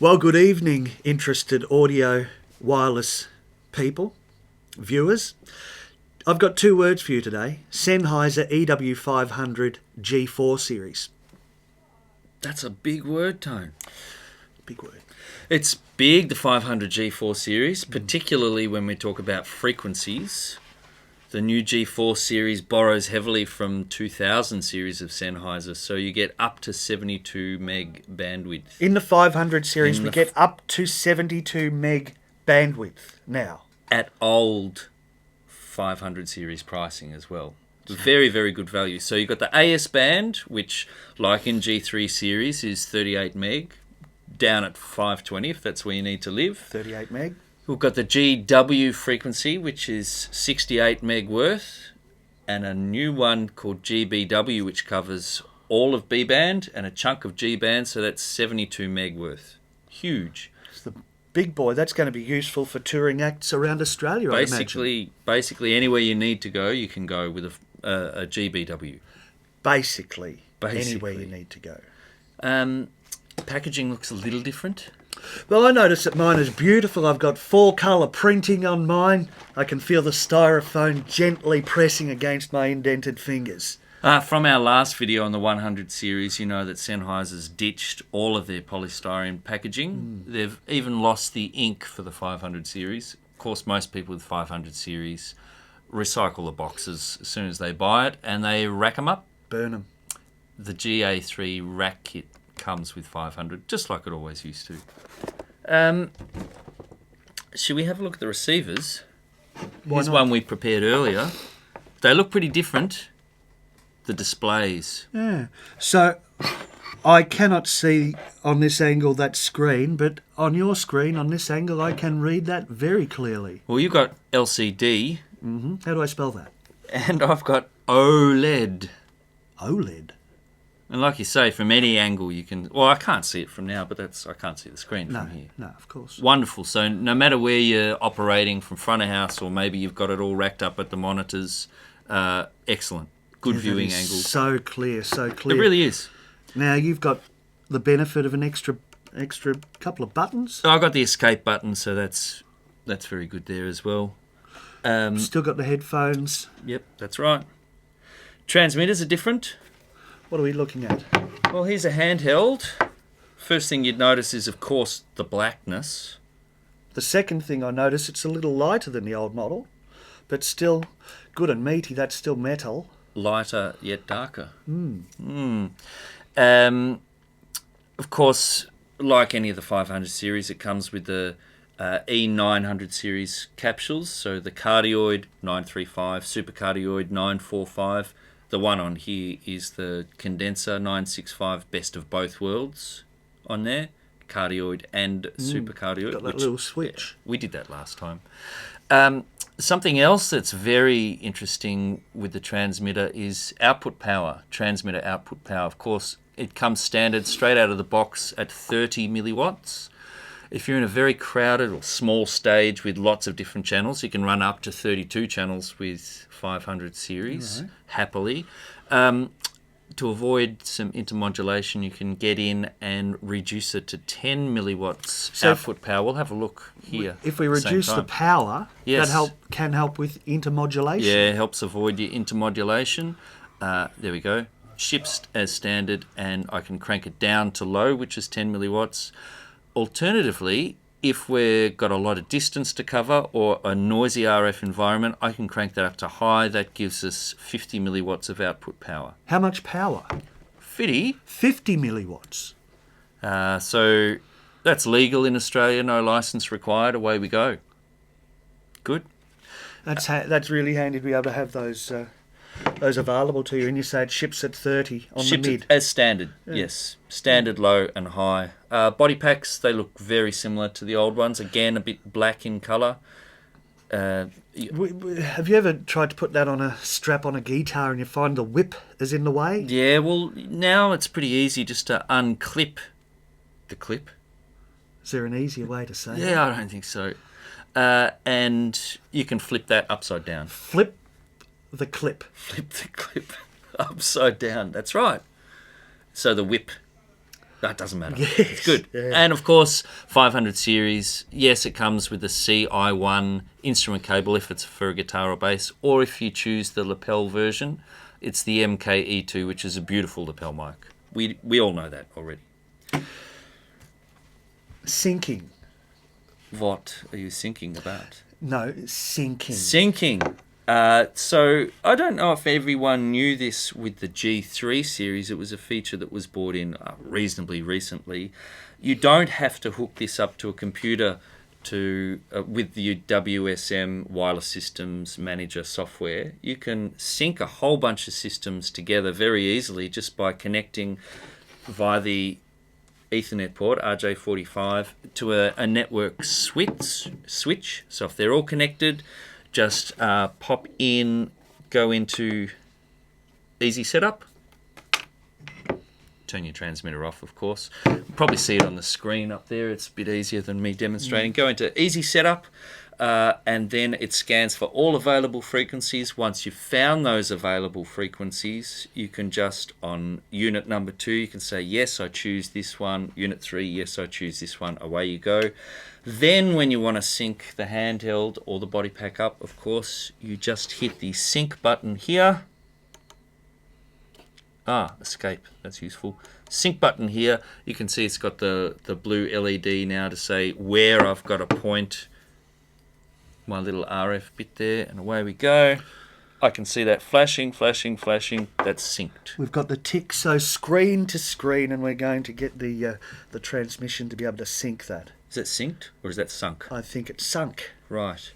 Well, good evening, interested audio wireless people, viewers. I've got two words for you today. Sennheiser EW500 G4 series. That's a big word, Tone. Big word. It's big, the 500 G4 series, particularly when we talk about frequencies. The new G4 series borrows heavily from 2000 series of Sennheiser, so you get up to 72 meg bandwidth. In the 500 series, we get up to 72 meg bandwidth now. At old 500 series pricing as well. Very, very good value. So you've got the AS band, which, like in G3 series, is 38 meg, down at 520 if that's where you need to live. 38 meg. We've got the GW frequency, which is 68 meg worth, and a new one called GBW, which covers all of B band and a chunk of G band, so that's 72 meg worth. Huge. It's the big boy. That's going to be useful for touring acts around Australia, I imagine. Basically, anywhere you need to go, you can go with a GBW. Basically, anywhere you need to go. Packaging looks a little different. Well, I noticed that mine is beautiful. I've got 4-colour printing on mine. I can feel the styrofoam gently pressing against my indented fingers. From our last video on the 100 series, you know that Sennheiser's ditched all of their polystyrene packaging. They've even lost the ink for the 500 series. Of course, most people with 500 series recycle the boxes as soon as they buy it, and they rack them up. Burn them. The GA3 rack kit comes with 500, just like it always used to. Should we have a look at the receivers? Here's one we prepared earlier. They look pretty different, the displays. Yeah. So I cannot see on this angle that screen, but on your screen, on this angle, I can read that very clearly. Well, you've got LCD. Mm-hmm. How do I spell that? And I've got OLED. OLED? And like you say, from any angle you can... Well, I can't see it from now, but I can't see the screen from here. No, of course. Wonderful. So no matter where you're operating, from front of house, or maybe you've got it all racked up at the monitors, excellent. Good viewing angles. So clear, so clear. It really is. Now, you've got the benefit of an extra couple of buttons. So I've got the escape button, so that's very good there as well. Still got the headphones. Yep, that's right. Transmitters are different. What are we looking at? Well, here's a handheld. First thing you'd notice is, of course, the blackness. The second thing I notice, it's a little lighter than the old model, but still good and meaty. That's still metal. Lighter, yet darker. Of course, like any of the 500 series, it comes with the E900 series capsules. So the cardioid 935, supercardioid 945. The one on here is the condenser 965, best of both worlds on there. Cardioid and supercardioid. Got that little switch. Yeah, we did that last time. Something else that's very interesting with the transmitter is output power, transmitter output power. Of course, it comes standard straight out of the box at 30 milliwatts. If you're in a very crowded or small stage with lots of different channels, you can run up to 32 channels with 500 series, happily. To avoid some intermodulation, you can get in and reduce it to 10 milliwatts output power. We'll have a look here. If we reduce the power, yes, that can help with intermodulation. Yeah, it helps avoid your intermodulation. There we go. Ships as standard, and I can crank it down to low, which is 10 milliwatts. Alternatively, if we've got a lot of distance to cover or a noisy RF environment, I can crank that up to high. That gives us 50 milliwatts of output power. How much power? 50 milliwatts. So that's legal in Australia, no license required. Away we go. Good. That's really handy to be able to have those available to you. And you say it ships at 30 on the mid. As standard, yes. Standard, low and high. Body packs, they look very similar to the old ones. Again, a bit black in colour. Have you ever tried to put that on a strap on a guitar and you find the whip is in the way? Yeah, well, now it's pretty easy just to unclip the clip. Is there an easier way to say it? Yeah, I don't think so. And you can flip that upside down. Flip the clip. Flip the clip upside down. That's right. So the whip That doesn't matter. Yes, It's good. yeah. And of course, 500 series, yes, it comes with the CI1 instrument cable if it's for a guitar or bass, or if you choose the lapel version, it's the MKE2, which is a beautiful lapel mic. We all know that already. Syncing. What are you thinking about? No, syncing. Syncing. So I don't know if everyone knew this with the G3 series. It was a feature that was brought in reasonably recently. You don't have to hook this up to a computer to with the WSM Wireless Systems Manager software. You can sync a whole bunch of systems together very easily just by connecting via the Ethernet port, RJ45, to a network switch. So if they're all connected, just pop in, go into Easy Setup. Turn your transmitter off, of course. Probably see it on the screen up there. It's a bit easier than me demonstrating. Go into Easy Setup, and then it scans for all available frequencies. Once you've found those available frequencies, you can just, on unit number 2, you can say, yes, I choose this one. Unit 3, yes, I choose this one. Away you go. Then when you want to sync the handheld or the body pack up, of course, you just hit the sync button here. Escape, that's useful. Sync button here. You can see it's got the blue LED now to say where I've got to point my little RF bit there, and away we go. I can see that flashing. That's synced. We've got the tick, so screen to screen, and we're going to get the transmission to be able to sync that. Is that synced or is that sunk? I think it's sunk. Right.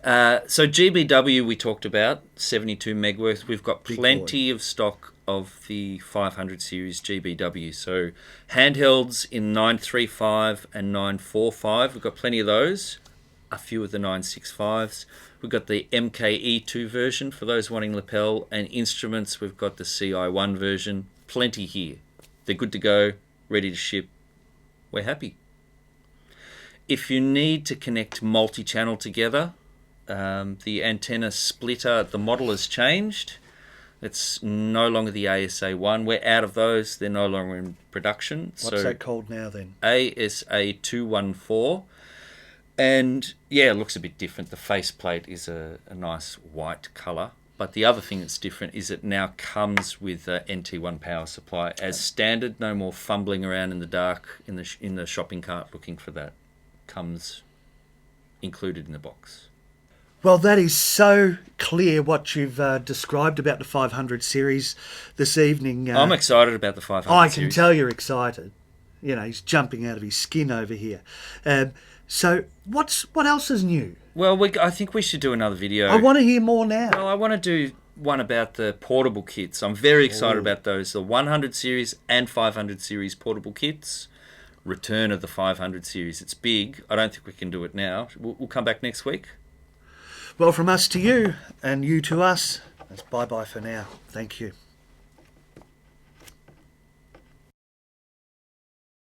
So GBW we talked about, 72 meg worth. We've got plenty of stock of the 500 series GBW. So handhelds in 935 and 945. We've got plenty of those. A few of the 965s. We've got the MKE2 version for those wanting lapel, and instruments, we've got the CI1 version. Plenty here. They're good to go, ready to ship. We're happy. If you need to connect multi-channel together, the antenna splitter, the model has changed. It's no longer the ASA1. We're out of those. They're no longer in production. What's that called now then? ASA214. And yeah, it looks a bit different. The faceplate is a nice white colour. But the other thing that's different is it now comes with a NT1 power supply as standard. No more fumbling around in the dark in the shopping cart looking for that. Comes included in the box. Well, that is so clear what you've described about the 500 series this evening. I'm excited about the 500 I series. can tell you're excited. You know, he's jumping out of his skin over here. So what else is new? Well, I think we should do another video. I want to hear more now. Well, I want to do one about the portable kits. I'm very excited about those. The 100 series and 500 series portable kits. Return of the 500 series. It's big. I don't think we can do it now. We'll come back next week. Well, from us to you and you to us, that's bye-bye for now. Thank you.